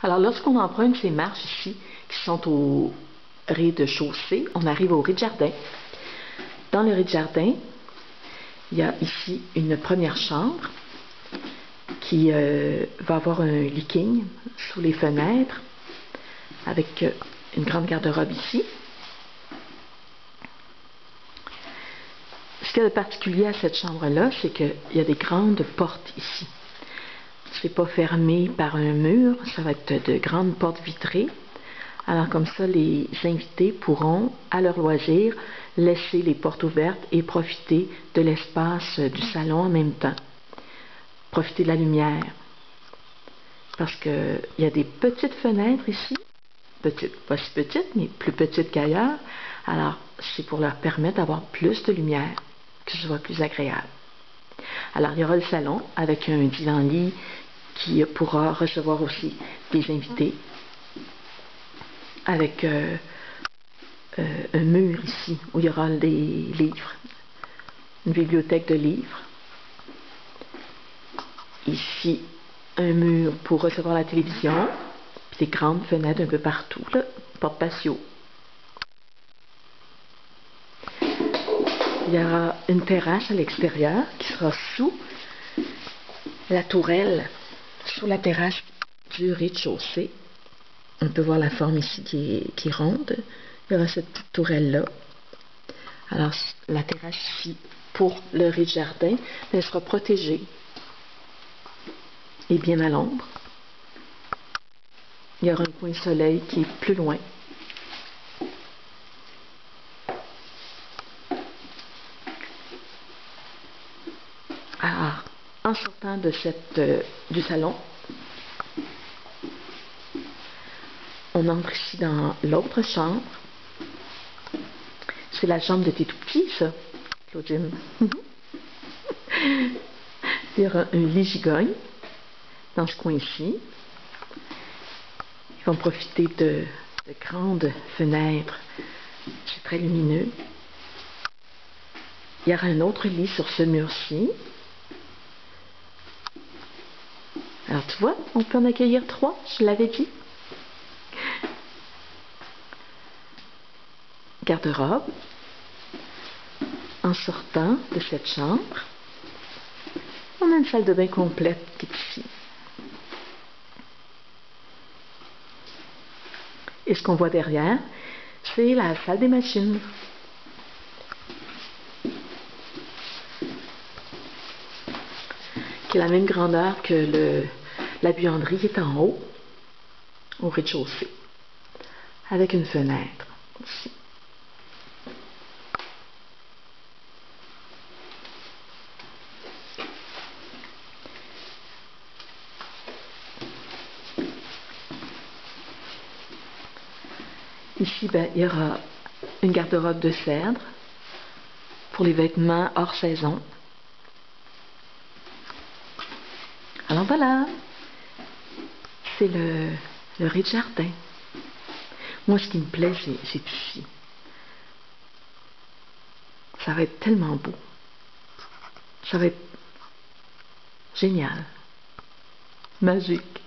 Alors, lorsqu'on emprunte ces marches ici, qui sont au rez-de-chaussée, on arrive au rez-de-jardin. Dans le rez-de-jardin, il y a ici une première chambre qui va avoir un leaking sous les fenêtres avec une grande garde-robe ici. Ce qu'il y a de particulier à cette chambre-là, c'est qu'il y a des grandes portes ici. C'est pas fermé par un mur, ça va être de grandes portes vitrées. Alors comme ça, les invités pourront, à leur loisir, laisser les portes ouvertes et profiter de l'espace du salon en même temps. Profiter de la lumière. Parce qu'il y a des petites fenêtres ici, petites, pas si petites, mais plus petites qu'ailleurs. Alors, c'est pour leur permettre d'avoir plus de lumière, que ce soit plus agréable. Alors, il y aura le salon avec un divan-lit qui pourra recevoir aussi des invités. Avec un mur ici où il y aura des livres, une bibliothèque de livres. Ici, un mur pour recevoir la télévision, puis des grandes fenêtres un peu partout, là, porte-patio. Il y aura une terrasse à l'extérieur qui sera sous la tourelle, sous la terrasse du rez-de-chaussée. On peut voir la forme ici qui est ronde. Il y aura cette petite tourelle-là. Alors, la terrasse ici, pour le rez-de-jardin, elle sera protégée et bien à l'ombre. Il y aura un coin soleil qui est plus loin. Alors, en sortant de du salon, on entre ici dans l'autre chambre. C'est la chambre de tes tout-petits, ça, Claudine. Il y aura un lit gigogne dans ce coin-ci. Ils vont profiter de grandes fenêtres. C'est très lumineux. Il y aura un autre lit sur ce mur-ci. Alors, tu vois, on peut en accueillir 3, je l'avais dit. Garde-robe. En sortant de cette chambre, on a une salle de bain complète qui est ici. Et ce qu'on voit derrière, c'est la salle des machines. Qui est la même grandeur que la buanderie qui est en haut, au rez-de-chaussée, avec une fenêtre ici. Ici, il y aura une garde-robe de cèdre pour les vêtements hors saison. Alors voilà, c'est le rez-de-jardin. Moi, ce qui me plaît, c'est ici. Ça va être tellement beau. Ça va être génial. Magique.